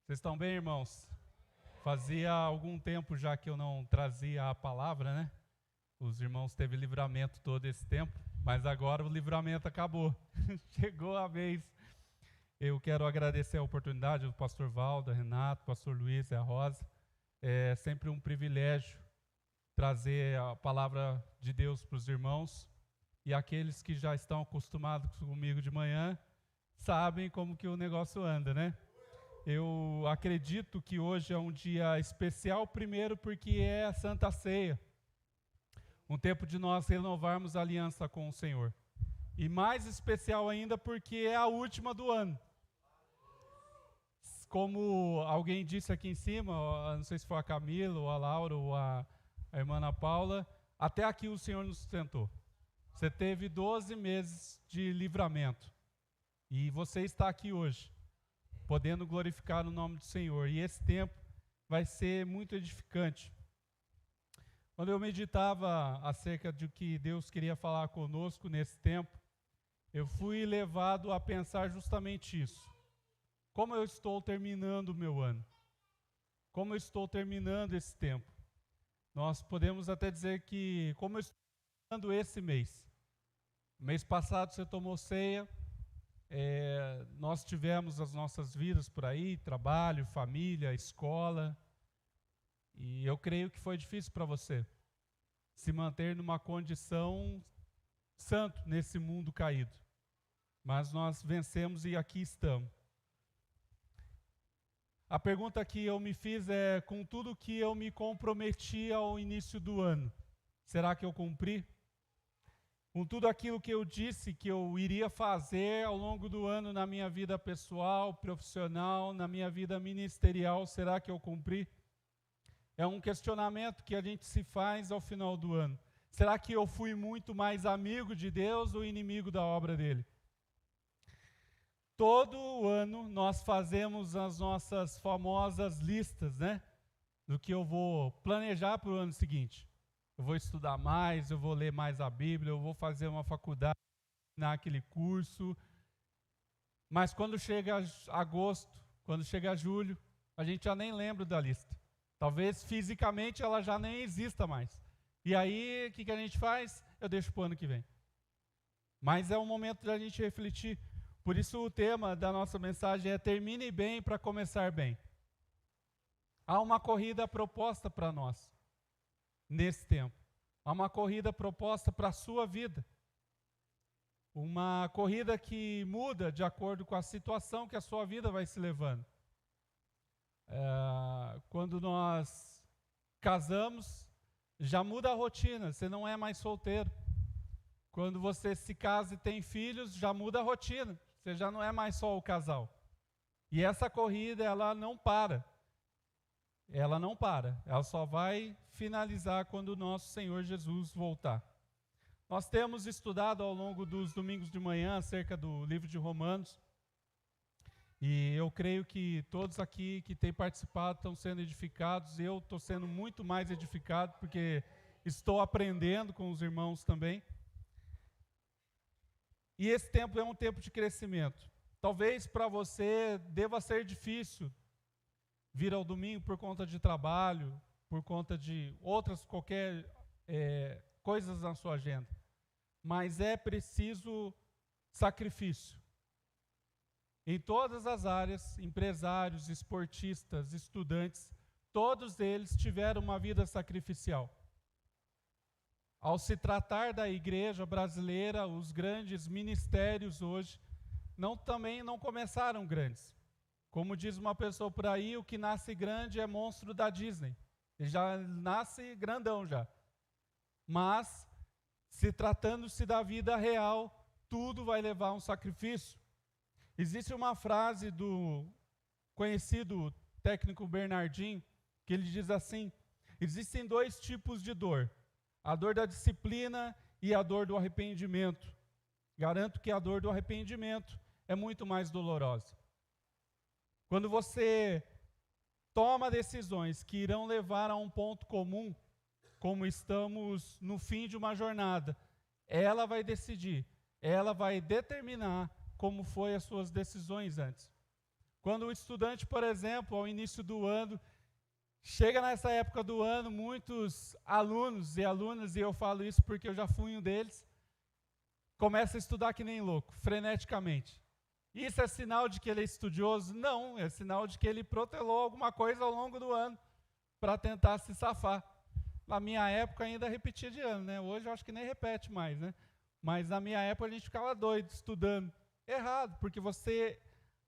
Vocês estão bem, irmãos? Fazia algum tempo já que eu não trazia a palavra, né? Os irmãos teve livramento todo esse tempo, mas agora o livramento acabou. Chegou a vez. Eu quero agradecer a oportunidade do pastor Valdo, Renato, pastor Luiz e a Rosa. É sempre um privilégio trazer a palavra de Deus para os irmãos. E aqueles que já estão acostumados comigo de manhã, sabem como que o negócio anda, né? Eu acredito que hoje é um dia especial, primeiro porque é a Santa Ceia. Um tempo de nós renovarmos a aliança com o Senhor. E mais especial ainda porque é a última do ano. Como alguém disse aqui em cima, não sei se foi a Camila, ou a Laura, ou a irmã Ana Paula, até aqui o Senhor nos sustentou. Você teve 12 meses de livramento. E você está aqui hoje, podendo glorificar o nome do Senhor. E esse tempo vai ser muito edificante. Quando eu meditava acerca de que Deus queria falar conosco nesse tempo, eu fui levado a pensar justamente isso. Como eu estou terminando o meu ano? Como eu estou terminando esse tempo? Nós podemos até dizer que, como eu estou terminando esse mês? Mês passado você tomou ceia, nós tivemos as nossas vidas por aí, trabalho, família, escola, e eu creio que foi difícil para você se manter numa condição santo nesse mundo caído. Mas nós vencemos e aqui estamos. A pergunta que eu me fiz é, com tudo que eu me comprometi ao início do ano, será que eu cumpri? Com tudo aquilo que eu disse que eu iria fazer ao longo do ano na minha vida pessoal, profissional, na minha vida ministerial, será que eu cumpri? É um questionamento que a gente se faz ao final do ano. Será que eu fui muito mais amigo de Deus ou inimigo da obra dele? Todo ano nós fazemos as nossas famosas listas, né? Do que eu vou planejar para o ano seguinte. Eu vou estudar mais, eu vou ler mais a Bíblia, eu vou fazer uma faculdade, naquele curso. Mas quando chega agosto, quando chega julho, a gente já nem lembra da lista. Talvez fisicamente ela já nem exista mais. E aí, o que a gente faz? Eu deixo para o ano que vem. Mas é um momento da gente refletir. Por isso o tema da nossa mensagem é termine bem para começar bem. Há uma corrida proposta para nós, nesse tempo. Há uma corrida proposta para a sua vida. Uma corrida que muda de acordo com a situação que a sua vida vai se levando. Quando nós casamos, já muda a rotina, você não é mais solteiro. Quando você se casa e tem filhos, já muda a rotina. Você já não é mais só o casal. E essa corrida, ela não para. Ela não para. Ela só vai finalizar quando o nosso Senhor Jesus voltar. Nós temos estudado ao longo dos domingos de manhã acerca do livro de Romanos. E eu creio que todos aqui que têm participado estão sendo edificados. Eu estou sendo muito mais edificado porque estou aprendendo com os irmãos também. E esse tempo é um tempo de crescimento. Talvez para você deva ser difícil vir ao domingo por conta de trabalho, por conta de outras qualquer coisas na sua agenda. Mas é preciso sacrifício. Em todas as áreas, empresários, esportistas, estudantes, todos eles tiveram uma vida sacrificial. Ao se tratar da igreja brasileira, os grandes ministérios hoje também não começaram grandes. Como diz uma pessoa por aí, o que nasce grande é monstro da Disney. Ele já nasce grandão já. Mas, se tratando-se da vida real, tudo vai levar a um sacrifício. Existe uma frase do conhecido técnico Bernardinho, que ele diz assim: existem dois tipos de dor. A dor da disciplina e a dor do arrependimento. Garanto que a dor do arrependimento é muito mais dolorosa. Quando você toma decisões que irão levar a um ponto comum, como estamos no fim de uma jornada, ela vai decidir, ela vai determinar como foi as suas decisões antes. Quando o estudante, por exemplo, ao início do ano, chega nessa época do ano, muitos alunos e alunas, e eu falo isso porque eu já fui um deles, começa a estudar que nem louco, freneticamente. Isso é sinal de que ele é estudioso? Não, é sinal de que ele protelou alguma coisa ao longo do ano para tentar se safar. Na minha época ainda repetia de ano, né? Hoje eu acho que nem repete mais, né? Mas na minha época a gente ficava doido, estudando. Errado, porque você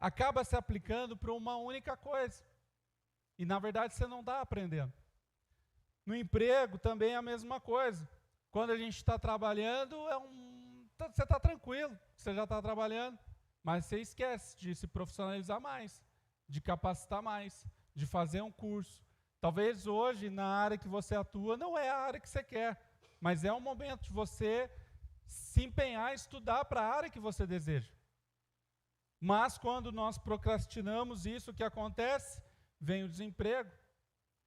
acaba se aplicando para uma única coisa. E na verdade você não está aprendendo. No emprego também é a mesma coisa. Quando a gente está trabalhando, você está tranquilo, você já está trabalhando, mas você esquece de se profissionalizar mais, de capacitar mais, de fazer um curso. Talvez hoje, na área que você atua, não é a área que você quer, mas é o momento de você se empenhar em estudar para a área que você deseja. Mas quando nós procrastinamos isso, o que acontece? Vem o desemprego.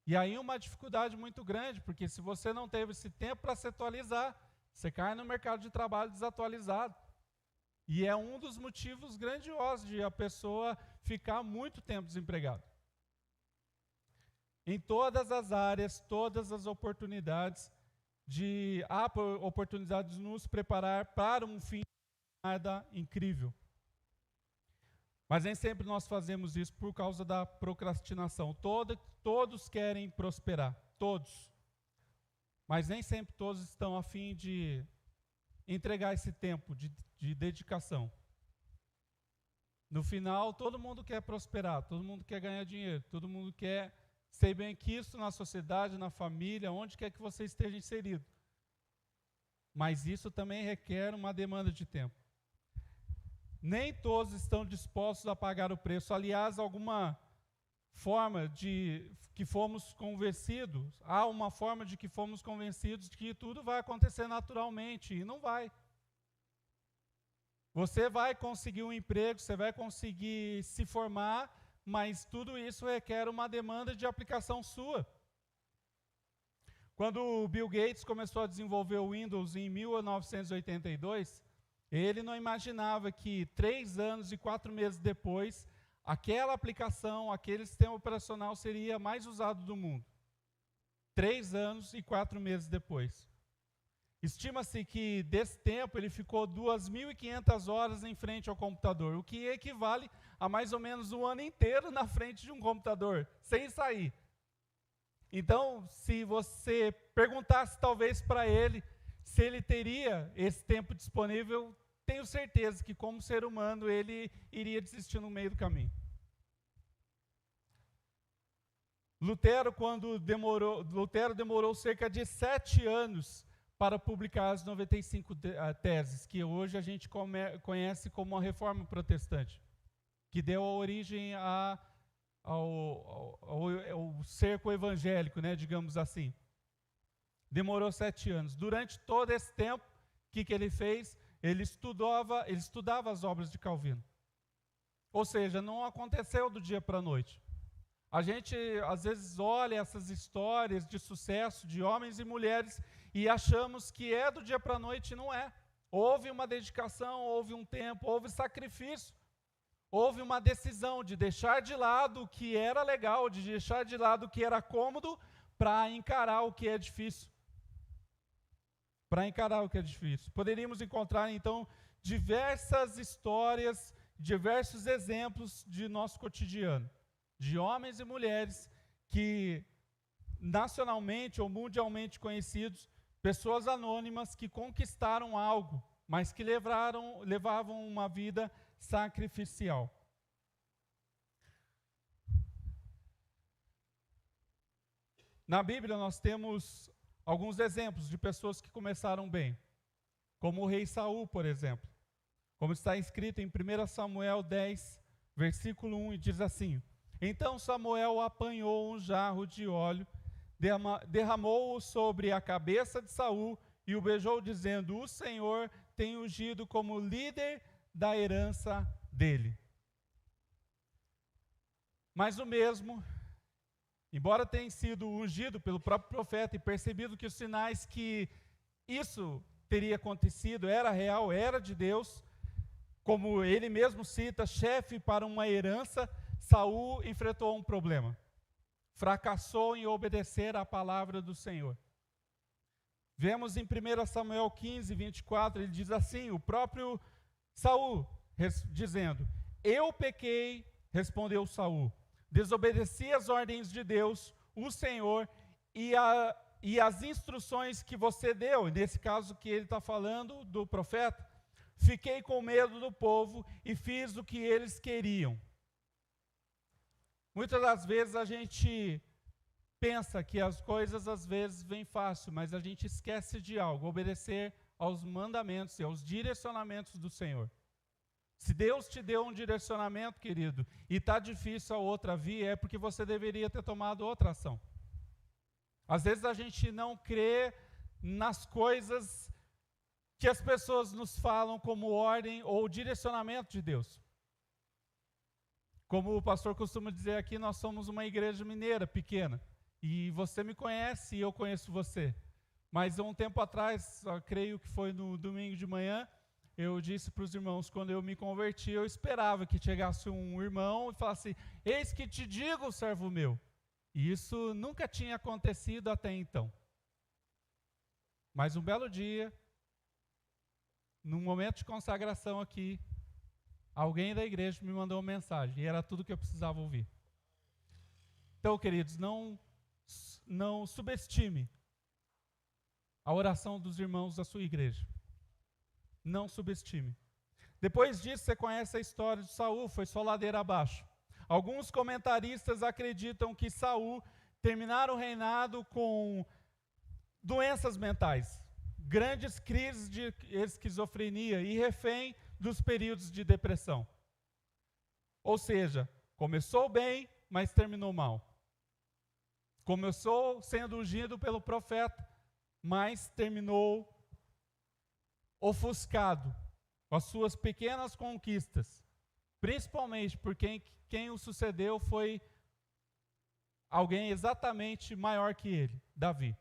E aí uma dificuldade muito grande, porque se você não teve esse tempo para se atualizar, você cai no mercado de trabalho desatualizado. E é um dos motivos grandiosos de a pessoa ficar muito tempo desempregada. Em todas as áreas, todas as oportunidades, há oportunidade de nos preparar para um fim de jornada incrível. Mas nem sempre nós fazemos isso por causa da procrastinação. Todos querem prosperar, todos. Mas nem sempre todos estão a fim de entregar esse tempo de dedicação. No final, todo mundo quer prosperar, todo mundo quer ganhar dinheiro, todo mundo quer ser bem-quisto na sociedade, na família, onde quer que você esteja inserido. Mas isso também requer uma demanda de tempo. Nem todos estão dispostos a pagar o preço. Aliás, alguma forma de que fomos convencidos, há uma forma de que fomos convencidos de que tudo vai acontecer naturalmente, e não vai. Você vai conseguir um emprego, você vai conseguir se formar, mas tudo isso requer uma demanda de aplicação sua. Quando o Bill Gates começou a desenvolver o Windows em 1982, ele não imaginava que 3 anos e 4 meses depois, aquela aplicação, aquele sistema operacional seria mais usado do mundo. 3 anos e 4 meses depois. Estima-se que desse tempo ele ficou 2.500 horas em frente ao computador, o que equivale a mais ou menos um ano inteiro na frente de um computador, sem sair. Então, se você perguntasse talvez para ele se ele teria esse tempo disponível, tenho certeza que como ser humano ele iria desistir no meio do caminho. Lutero demorou cerca de 7 anos para publicar as 95 teses, que hoje a gente conhece como a Reforma Protestante, que deu origem ao cerco evangélico, né, digamos assim. Demorou 7 anos. Durante todo esse tempo, o que ele fez? Ele estudava as obras de Calvino. Ou seja, não aconteceu do dia para a noite. A gente, às vezes, olha essas histórias de sucesso de homens e mulheres e achamos que é do dia para a noite, e não é. Houve uma dedicação, houve um tempo, houve sacrifício. Houve uma decisão de deixar de lado o que era legal, de deixar de lado o que era cômodo, para encarar o que é difícil. Poderíamos encontrar, então, diversas histórias, diversos exemplos de nosso cotidiano, de homens e mulheres que, nacionalmente ou mundialmente conhecidos, pessoas anônimas que conquistaram algo, mas que levavam uma vida sacrificial. Na Bíblia nós temos alguns exemplos de pessoas que começaram bem, como o rei Saul, por exemplo. Como está escrito em 1 Samuel 10, versículo 1, e diz assim: Então Samuel apanhou um jarro de óleo, derramou-o sobre a cabeça de Saul e o beijou, dizendo: O Senhor tem ungido como líder da herança dele. Mas o mesmo, embora tenha sido ungido pelo próprio profeta e percebido que os sinais que isso teria acontecido era real, era de Deus, como ele mesmo cita, chefe para uma herança, Saul enfrentou um problema. Fracassou em obedecer à palavra do Senhor. Vemos em 1 Samuel 15, 24, ele diz assim, o próprio Saul, dizendo, eu pequei, respondeu Saul, desobedeci as ordens de Deus, o Senhor, e as instruções que você deu, nesse caso que ele está falando do profeta, fiquei com medo do povo e fiz o que eles queriam. Muitas das vezes a gente pensa que as coisas às vezes vêm fácil, mas a gente esquece de algo, obedecer aos mandamentos e aos direcionamentos do Senhor. Se Deus te deu um direcionamento, querido, e está difícil a outra via, é porque você deveria ter tomado outra ação. Às vezes a gente não crê nas coisas que as pessoas nos falam como ordem ou direcionamento de Deus. Como o pastor costuma dizer aqui, nós somos uma igreja mineira, pequena. E você me conhece e eu conheço você. Mas um tempo atrás, creio que foi no domingo de manhã, eu disse para os irmãos, quando eu me converti, eu esperava que chegasse um irmão e falasse, eis que te digo, servo meu. E isso nunca tinha acontecido até então. Mas um belo dia, num momento de consagração aqui, alguém da igreja me mandou uma mensagem, e era tudo que eu precisava ouvir. Então, queridos, não subestime a oração dos irmãos da sua igreja. Não subestime. Depois disso, você conhece a história de Saul, foi só ladeira abaixo. Alguns comentaristas acreditam que Saul terminaram o reinado com doenças mentais, grandes crises de esquizofrenia e refém dos períodos de depressão. Ou seja, começou bem, mas terminou mal. Começou sendo ungido pelo profeta, mas terminou ofuscado com as suas pequenas conquistas, principalmente porque quem o sucedeu foi alguém exatamente maior que ele, Davi.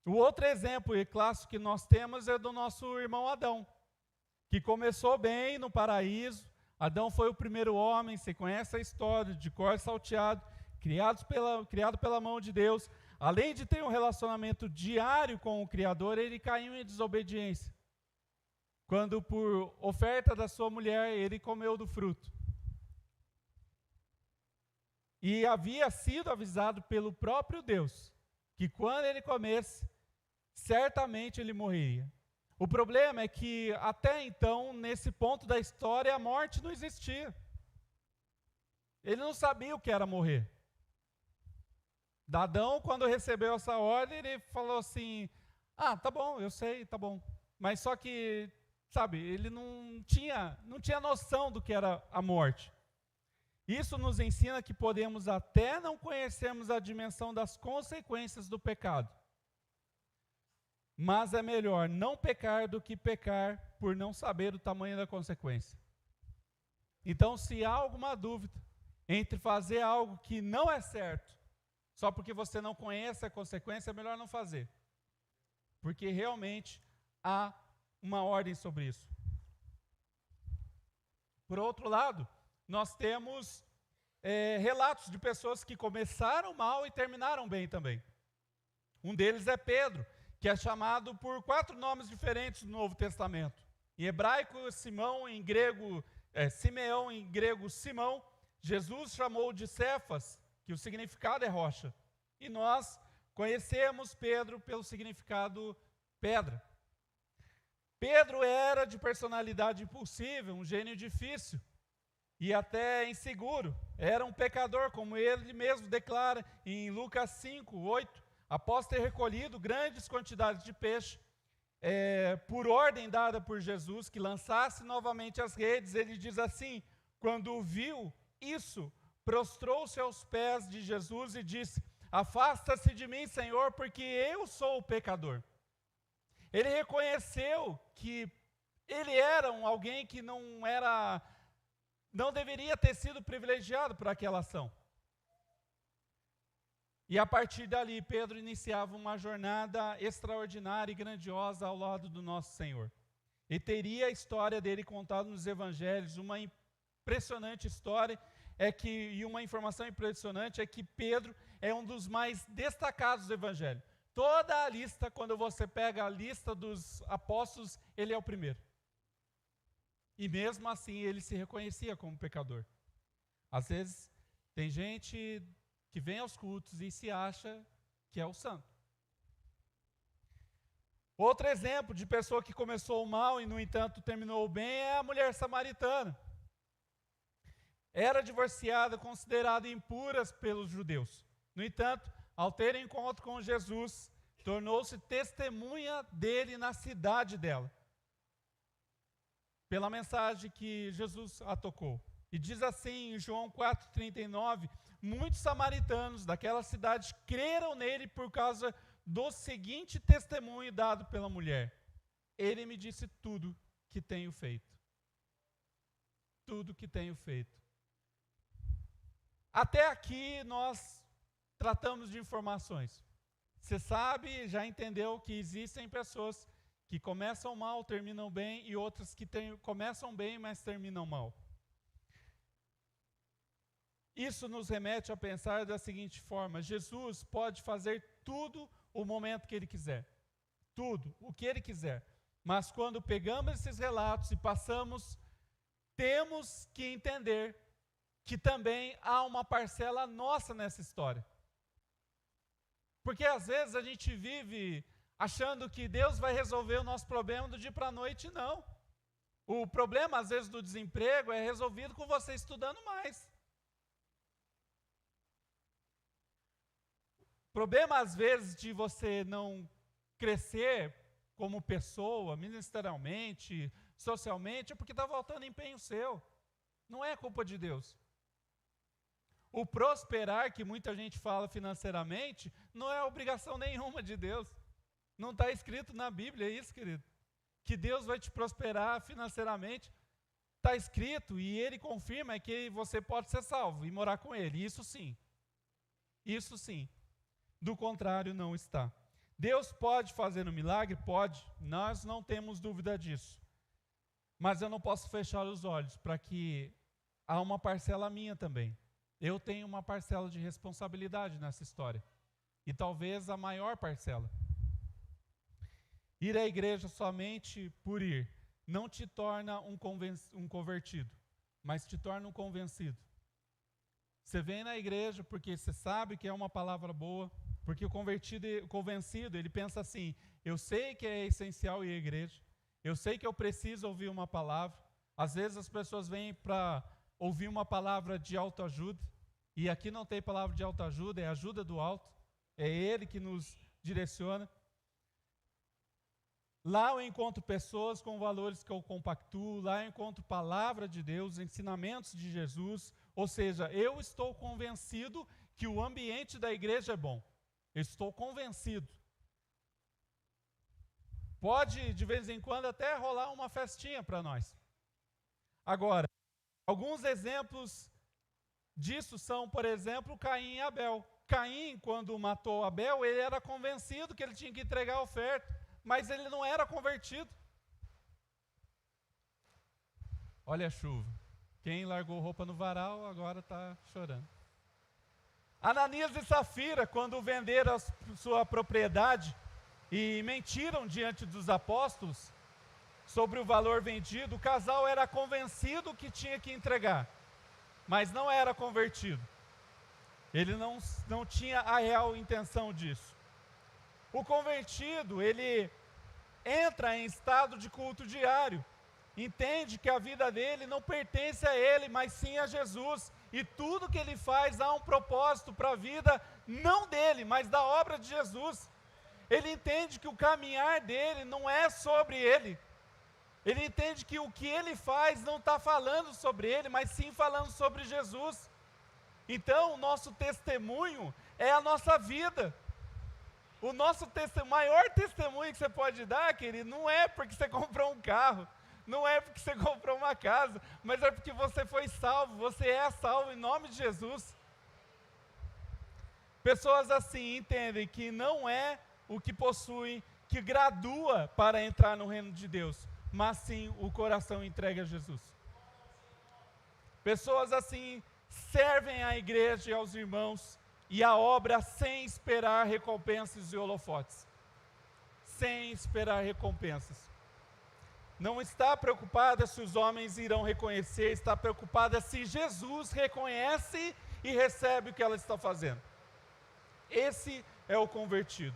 O outro exemplo e clássico que nós temos é do nosso irmão Adão, que começou bem no paraíso. Adão foi o primeiro homem, você conhece a história, de cor salteado, criado pela mão de Deus. Além de ter um relacionamento diário com o Criador, ele caiu em desobediência. Quando, por oferta da sua mulher, ele comeu do fruto. E havia sido avisado pelo próprio Deus, que quando ele comesse, certamente ele morreria. O problema é que, até então, nesse ponto da história, a morte não existia. Ele não sabia o que era morrer. Adão, quando recebeu essa ordem, ele falou assim, tá bom, eu sei, tá bom. Mas só que, sabe, ele não tinha noção do que era a morte. Isso nos ensina que podemos até não conhecermos a dimensão das consequências do pecado. Mas é melhor não pecar do que pecar por não saber o tamanho da consequência. Então, se há alguma dúvida entre fazer algo que não é certo, só porque você não conhece a consequência, é melhor não fazer. Porque realmente há uma ordem sobre isso. Por outro lado, nós temos relatos de pessoas que começaram mal e terminaram bem também. Um deles é Pedro, que é chamado por 4 nomes diferentes no Novo Testamento. Em hebraico, Simão, em grego, Simeão, em grego, Simão. Jesus chamou de Cefas, que o significado é rocha. E nós conhecemos Pedro pelo significado pedra. Pedro era de personalidade impulsiva, um gênio difícil e até inseguro. Era um pecador, como ele mesmo declara em Lucas 5, 8. Após ter recolhido grandes quantidades de peixe, por ordem dada por Jesus, que lançasse novamente as redes, ele diz assim, quando viu isso, prostrou-se aos pés de Jesus e disse, afasta-se de mim, Senhor, porque eu sou o pecador. Ele reconheceu que ele era alguém que não deveria ter sido privilegiado por aquela ação. E a partir dali, Pedro iniciava uma jornada extraordinária e grandiosa ao lado do nosso Senhor. E teria a história dele contada nos evangelhos, uma impressionante história. e uma informação impressionante é que Pedro é um dos mais destacados do Evangelho. Toda a lista, quando você pega a lista dos apóstolos, ele é o primeiro. E mesmo assim ele se reconhecia como pecador. Às vezes tem gente que vem aos cultos e se acha que é o santo. Outro exemplo de pessoa que começou mal e no entanto terminou bem é a mulher samaritana. Era divorciada, considerada impura pelos judeus. No entanto, ao ter encontro com Jesus, tornou-se testemunha dele na cidade dela, pela mensagem que Jesus a tocou. E diz assim em João 4,39, muitos samaritanos daquela cidade creram nele por causa do seguinte testemunho dado pela mulher: ele me disse tudo que tenho feito. Tudo que tenho feito. Até aqui nós tratamos de informações. Você sabe, já entendeu que existem pessoas que começam mal, terminam bem, e outras que começam bem, mas terminam mal. Isso nos remete a pensar da seguinte forma: Jesus pode fazer tudo o momento que ele quiser. Tudo, o que ele quiser. Mas quando pegamos esses relatos e passamos, temos que entender que também há uma parcela nossa nessa história. Porque às vezes a gente vive achando que Deus vai resolver o nosso problema do dia para a noite, não. O problema, às vezes, do desemprego é resolvido com você estudando mais. O problema, às vezes, de você não crescer como pessoa, ministerialmente, socialmente, é porque está faltando empenho seu. Não é culpa de Deus. O prosperar, que muita gente fala financeiramente, não é obrigação nenhuma de Deus. Não está escrito na Bíblia isso, querido. Que Deus vai te prosperar financeiramente. Está escrito e Ele confirma que você pode ser salvo e morar com Ele. Isso sim. Isso sim. Do contrário, não está. Deus pode fazer um milagre? Pode. Nós não temos dúvida disso. Mas eu não posso fechar os olhos para que há uma parcela minha também. Eu tenho uma parcela de responsabilidade nessa história. E talvez a maior parcela. Ir à igreja somente por ir não te torna um convertido, mas te torna um convencido. Você vem na igreja porque você sabe que é uma palavra boa, porque o convencido, ele pensa assim: eu sei que é essencial ir à igreja, eu sei que eu preciso ouvir uma palavra. Às vezes as pessoas vêm para ouvir uma palavra de autoajuda, e aqui não tem palavra de autoajuda, é ajuda do alto, é Ele que nos direciona. Lá eu encontro pessoas com valores que eu compactuo, lá eu encontro palavra de Deus, ensinamentos de Jesus, ou seja, eu estou convencido que o ambiente da igreja é bom. Eu estou convencido. Pode, de vez em quando, até rolar uma festinha para nós. Agora, alguns exemplos disso são, por exemplo, Caim e Abel. Caim, quando matou Abel, ele era convencido que ele tinha que entregar a oferta, mas ele não era convertido. Olha a chuva. Quem largou roupa no varal agora está chorando. Ananias e Safira, quando venderam a sua propriedade e mentiram diante dos apóstolos sobre o valor vendido, o casal era convencido que tinha que entregar, mas não era convertido. Ele não tinha a real intenção disso. O convertido, ele entra em estado de culto diário, entende que a vida dele não pertence a ele, mas sim a Jesus, e tudo que ele faz há um propósito para a vida, não dele, mas da obra de Jesus. Ele entende que o caminhar dele não é sobre ele, ele entende que o que ele faz não está falando sobre ele, mas sim falando sobre Jesus. Então o nosso testemunho é a nossa vida. O nosso maior testemunho que você pode dar, querido, não é porque você comprou um carro, não é porque você comprou uma casa, mas é porque você foi salvo, você é salvo em nome de Jesus. Pessoas assim entendem que não é o que possui que gradua para entrar no reino de Deus, mas sim o coração entregue a Jesus. Pessoas assim servem à igreja e aos irmãos e à obra sem esperar recompensas e holofotes. Sem esperar recompensas. Não está preocupada se os homens irão reconhecer, está preocupada se Jesus reconhece e recebe o que ela está fazendo. Esse é o convertido.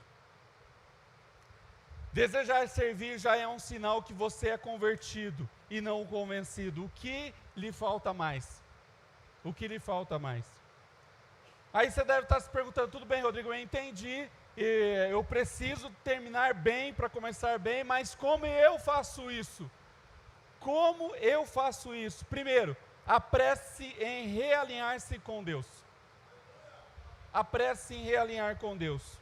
Desejar servir já é um sinal que você é convertido e não convencido. O que lhe falta mais? O que lhe falta mais? Aí você deve estar se perguntando, tudo bem, Rodrigo, eu entendi, eu preciso terminar bem para começar bem, mas como eu faço isso? Como eu faço isso? Primeiro, apresse em realinhar-se com Deus. Apresse em realinhar com Deus.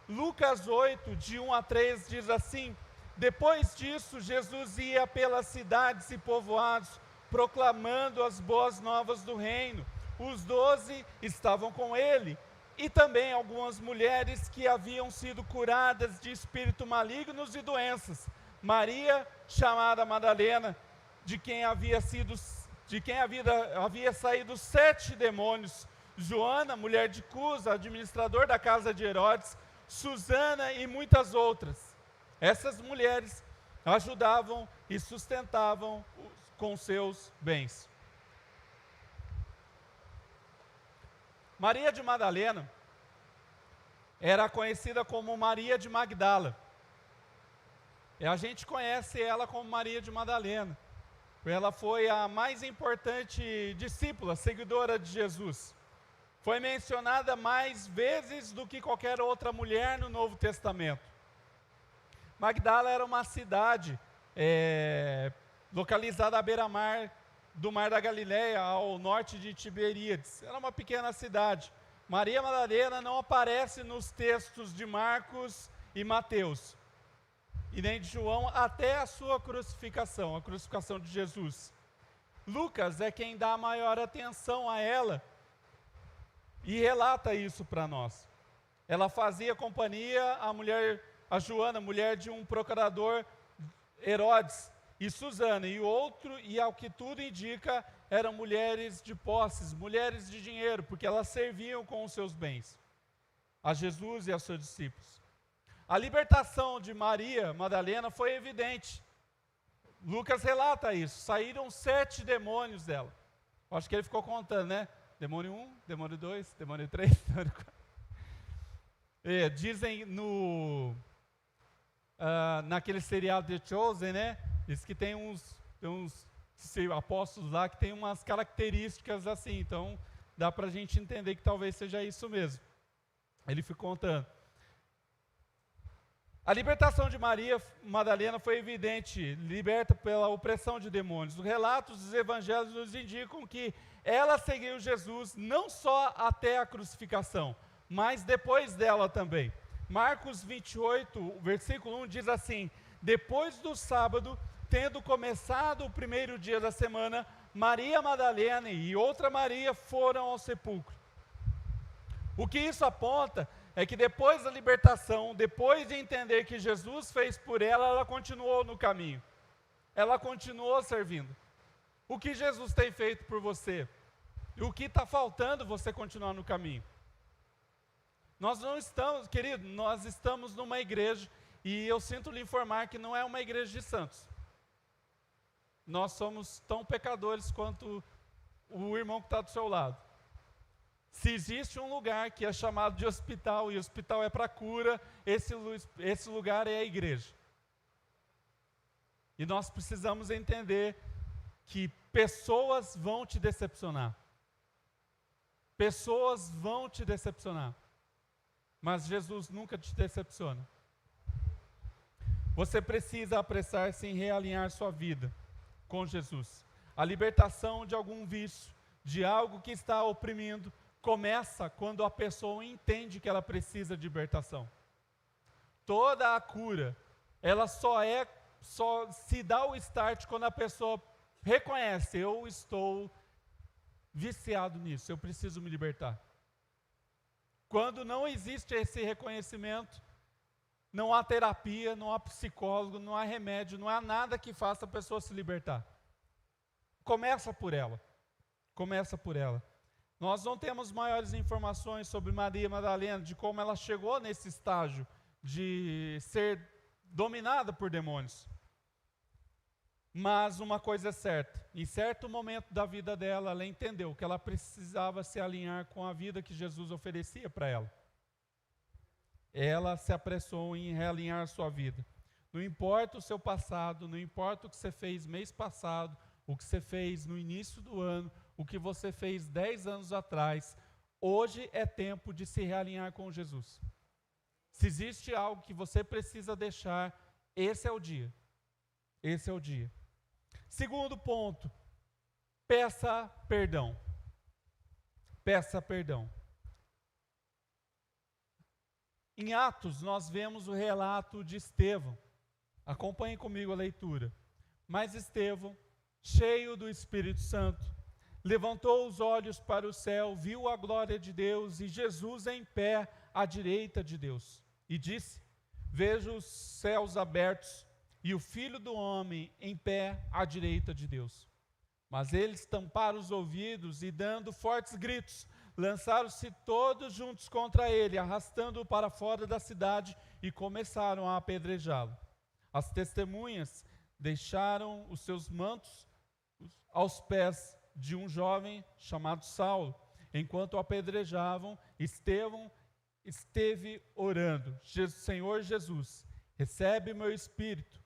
Lucas 8, de 1 a 3, diz assim: depois disso, Jesus ia pelas cidades e povoados, proclamando as boas novas do reino. Os 12 estavam com ele, e também algumas mulheres que haviam sido curadas de espíritos malignos e doenças. Maria, chamada Madalena, de quem havia saído 7 demônios. Joana, mulher de Cusa, administrador da casa de Herodes. Susana e muitas outras. Essas mulheres ajudavam e sustentavam com seus bens. Maria de Madalena era conhecida como Maria de Magdala. E a gente conhece ela como Maria de Madalena. Ela foi a mais importante discípula, seguidora de Jesus. Foi mencionada mais vezes do que qualquer outra mulher no Novo Testamento. Magdala era uma cidade localizada à beira-mar do Mar da Galileia, ao norte de Tiberíades. Era uma pequena cidade. Maria Madalena não aparece nos textos de Marcos e Mateus, e nem de João, até a sua crucificação, a crucificação de Jesus. Lucas é quem dá maior atenção a ela, e relata isso para nós. Ela fazia companhia a Joana, mulher de um procurador Herodes, e Susana, e ao que tudo indica, eram mulheres de posses, mulheres de dinheiro, porque elas serviam com os seus bens a Jesus e aos seus discípulos. A libertação de Maria Madalena foi evidente. Lucas relata isso. Saíram 7 demônios dela. Acho que ele ficou contando, né? Demônio 1, demônio 2, demônio 3, demônio 4. Dizem naquele seriado The Chosen, né? Diz que tem uns apóstolos lá que tem umas características assim. Então, dá para a gente entender que talvez seja isso mesmo. Ele ficou contando. A libertação de Maria Madalena foi evidente, liberta pela opressão de demônios. Os relatos dos evangelhos nos indicam que ela seguiu Jesus não só até a crucificação, mas depois dela também. Marcos 28, versículo 1 diz assim: depois do sábado, tendo começado o primeiro dia da semana, Maria Madalena e outra Maria foram ao sepulcro. O que isso aponta é que depois da libertação, depois de entender que Jesus fez por ela, ela continuou no caminho. Ela continuou servindo. O que Jesus tem feito por você? E o que está faltando você continuar no caminho? Nós não estamos, querido, nós estamos numa igreja, e eu sinto lhe informar que não é uma igreja de santos. Nós somos tão pecadores quanto o irmão que está do seu lado. Se existe um lugar que é chamado de hospital, e hospital é para cura, esse lugar é a igreja. E nós precisamos entender que pessoas vão te decepcionar. Pessoas vão te decepcionar. Mas Jesus nunca te decepciona. Você precisa apressar-se em realinhar sua vida com Jesus. A libertação de algum vício, de algo que está oprimindo, começa quando a pessoa entende que ela precisa de libertação. Toda a cura, ela só se dá o start quando a pessoa reconhece: eu estou viciado nisso, eu preciso me libertar. Quando não existe esse reconhecimento, não há terapia, não há psicólogo, não há remédio, não há nada que faça a pessoa se libertar. Começa por ela. Começa por ela. Nós não temos maiores informações sobre Maria Madalena, de como ela chegou nesse estágio de ser dominada por demônios. Mas uma coisa é certa, em certo momento da vida dela, ela entendeu que ela precisava se alinhar com a vida que Jesus oferecia para ela. Ela se apressou em realinhar sua vida. Não importa o seu passado, não importa o que você fez mês passado, o que você fez no início do ano, o que você fez 10 anos atrás, hoje é tempo de se realinhar com Jesus. Se existe algo que você precisa deixar, esse é o dia. Esse é o dia. Segundo ponto, peça perdão. Peça perdão. Em Atos, nós vemos o relato de Estevão. Acompanhe comigo a leitura. Mas Estevão, cheio do Espírito Santo, levantou os olhos para o céu, viu a glória de Deus e Jesus em pé à direita de Deus. E disse: vejo os céus abertos e o Filho do Homem em pé à direita de Deus. Mas eles tamparam os ouvidos e, dando fortes gritos, lançaram-se todos juntos contra ele, arrastando-o para fora da cidade e começaram a apedrejá-lo. As testemunhas deixaram os seus mantos aos pés de um jovem chamado Saulo. Enquanto o apedrejavam, Estevão esteve orando: Senhor Jesus, recebe meu espírito.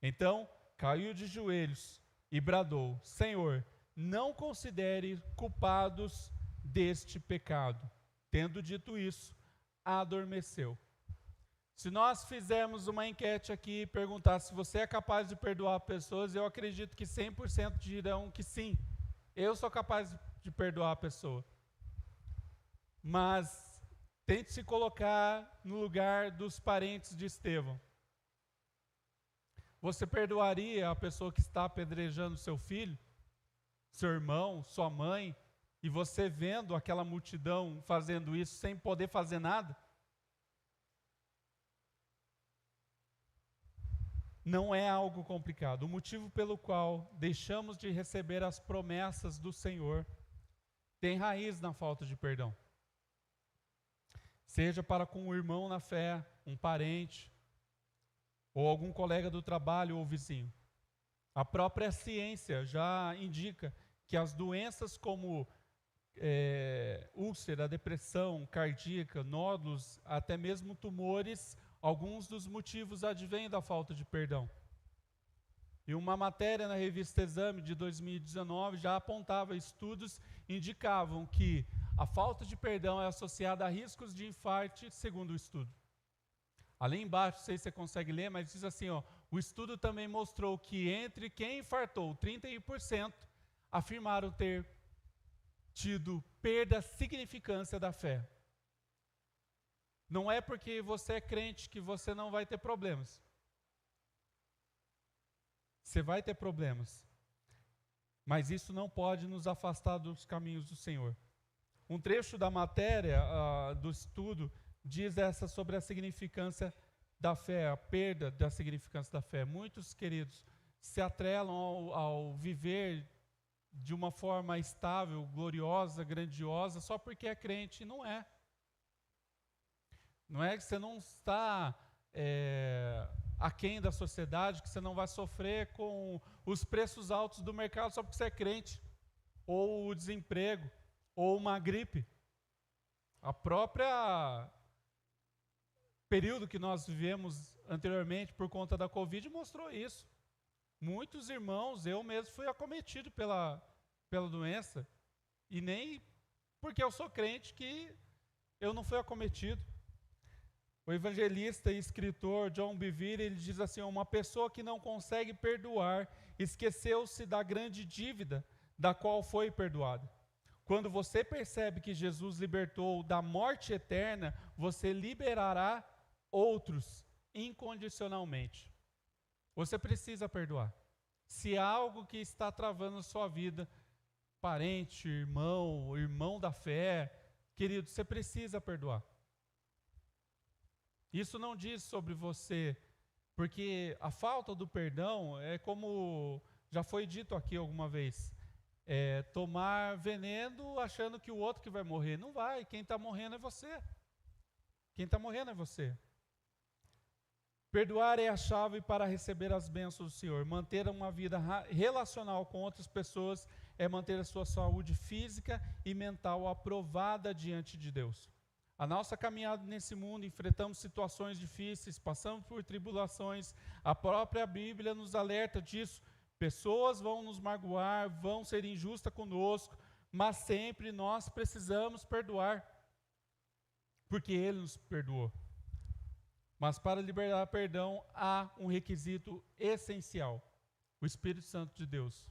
Então caiu de joelhos e bradou: Senhor, não considere culpados deste pecado. Tendo dito isso, adormeceu. Se nós fizermos uma enquete aqui e perguntar se você é capaz de perdoar pessoas, eu acredito que 100% dirão que sim. Eu sou capaz de perdoar a pessoa. Mas tente se colocar no lugar dos parentes de Estevão. Você perdoaria a pessoa que está apedrejando seu filho, seu irmão, sua mãe, e você vendo aquela multidão fazendo isso sem poder fazer nada? Não é algo complicado. O motivo pelo qual deixamos de receber as promessas do Senhor tem raiz na falta de perdão. Seja para com um irmão na fé, um parente, ou algum colega do trabalho ou vizinho. A própria ciência já indica que as doenças como úlcera, depressão cardíaca, nódulos, até mesmo tumores, alguns dos motivos advêm da falta de perdão. E uma matéria na revista Exame de 2019 já apontava, estudos indicavam que a falta de perdão é associada a riscos de infarto, segundo o estudo. Ali embaixo, não sei se você consegue ler, mas diz assim, o estudo também mostrou que entre quem infartou, 31% afirmaram ter tido perda significância da fé. Não é porque você é crente que você não vai ter problemas. Você vai ter problemas. Mas isso não pode nos afastar dos caminhos do Senhor. Um trecho da matéria, do estudo, diz sobre a significância da fé, a perda da significância da fé. Muitos, queridos, se atrelam ao viver de uma forma estável, gloriosa, grandiosa, só porque é crente. Não é. Não é que você não está aquém da sociedade, que você não vai sofrer com os preços altos do mercado só porque você é crente, ou o desemprego, ou uma gripe. A própria período que nós vivemos anteriormente por conta da Covid mostrou isso. Muitos irmãos, eu mesmo fui acometido pela doença, e nem porque eu sou crente que eu não fui acometido. O evangelista e escritor John Bevere, ele diz assim: uma pessoa que não consegue perdoar esqueceu-se da grande dívida da qual foi perdoada. Quando você percebe que Jesus libertou da morte eterna, você liberará outros incondicionalmente. Você precisa perdoar. Se há algo que está travando a sua vida, parente, irmão da fé, querido, você precisa perdoar. Isso não diz sobre você, porque a falta do perdão é como já foi dito aqui alguma vez, tomar veneno achando que o outro que vai morrer. Não vai, quem está morrendo é você. Quem está morrendo é você. Perdoar é a chave para receber as bênçãos do Senhor. Manter uma vida relacional com outras pessoas é manter a sua saúde física e mental aprovada diante de Deus. A nossa caminhada nesse mundo, enfrentamos situações difíceis, passamos por tribulações. A própria Bíblia nos alerta disso. Pessoas vão nos magoar, vão ser injustas conosco, mas sempre nós precisamos perdoar, porque Ele nos perdoou. Mas para liberar perdão, há um requisito essencial: o Espírito Santo de Deus.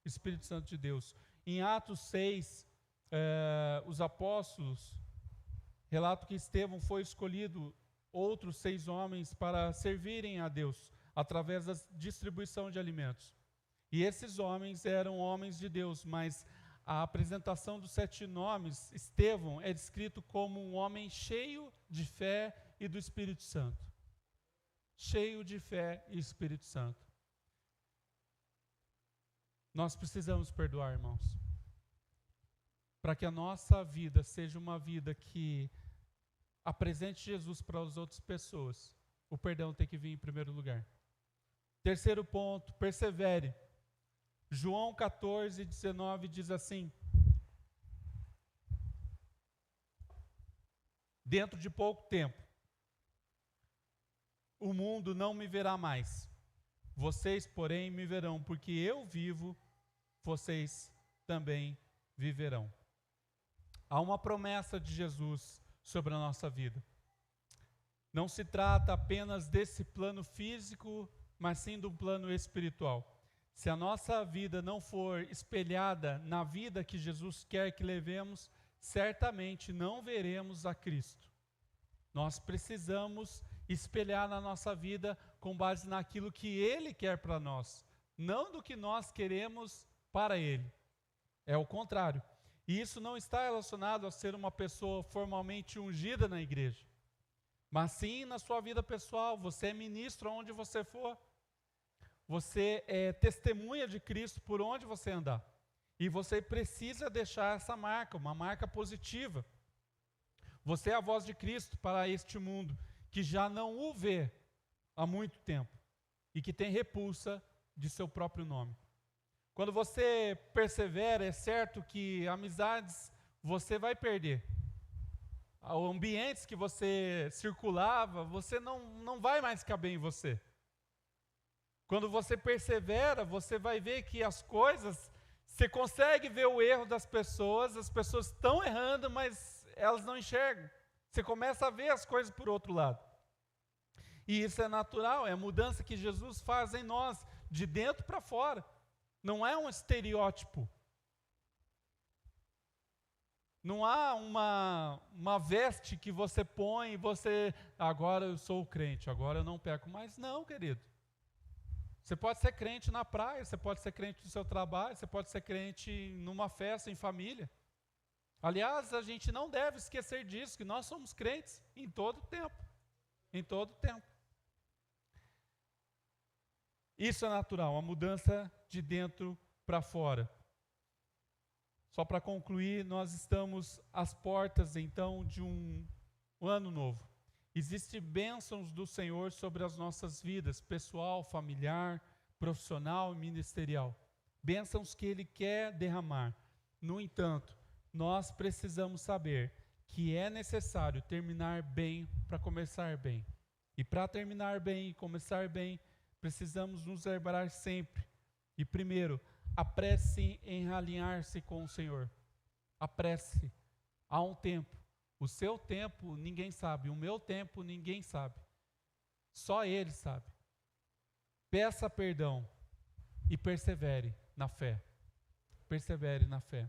Espírito Santo de Deus. Em Atos 6, os apóstolos relatam que Estevão foi escolhido, outros 6 homens, para servirem a Deus, através da distribuição de alimentos. E esses homens eram homens de Deus, mas a apresentação dos 7 nomes, Estevão é descrito como um homem cheio de fé e do Espírito Santo. Cheio de fé e Espírito Santo. Nós precisamos perdoar, irmãos. Para que a nossa vida seja uma vida que apresente Jesus para as outras pessoas, o perdão tem que vir em primeiro lugar. Terceiro ponto, persevere. João 14, 19 diz assim: dentro de pouco tempo, o mundo não me verá mais. Vocês, porém, me verão, porque eu vivo, vocês também viverão. Há uma promessa de Jesus sobre a nossa vida. Não se trata apenas desse plano físico, mas sim de um plano espiritual. Se a nossa vida não for espelhada na vida que Jesus quer que levemos, certamente não veremos a Cristo. Nós precisamos espelhar na nossa vida com base naquilo que Ele quer para nós, não do que nós queremos para Ele. É o contrário. E isso não está relacionado a ser uma pessoa formalmente ungida na igreja, mas sim na sua vida pessoal. Você é ministro onde você for. Você é testemunha de Cristo por onde você andar. E você precisa deixar essa marca, uma marca positiva. Você é a voz de Cristo para este mundo que já não o vê há muito tempo e que tem repulsa de seu próprio nome. Quando você persevera, é certo que amizades você vai perder. Ambientes que você circulava, você não vai mais caber em você. Quando você persevera, você vai ver que as coisas, você consegue ver o erro das pessoas, as pessoas estão errando, mas elas não enxergam. Você começa a ver as coisas por outro lado. E isso é natural, é a mudança que Jesus faz em nós, de dentro para fora. Não é um estereótipo. Não há uma veste que você põe e você, agora eu sou crente, agora eu não peco mais. Não, querido. Você pode ser crente na praia, você pode ser crente no seu trabalho, você pode ser crente numa festa, em família. Aliás, a gente não deve esquecer disso, que nós somos crentes em todo o tempo. Em todo o tempo. Isso é natural, a mudança de dentro para fora. Só para concluir, nós estamos às portas, então, de um ano novo. Existem bênçãos do Senhor sobre as nossas vidas, pessoal, familiar, profissional e ministerial. Bênçãos que Ele quer derramar. No entanto, nós precisamos saber que é necessário terminar bem para começar bem. E para terminar bem e começar bem, precisamos nos lembrar sempre. E primeiro, apresse em alinhar-se com o Senhor. Apresse. Há um tempo. O seu tempo ninguém sabe. O meu tempo ninguém sabe. Só Ele sabe. Peça perdão e persevere na fé. Persevere na fé.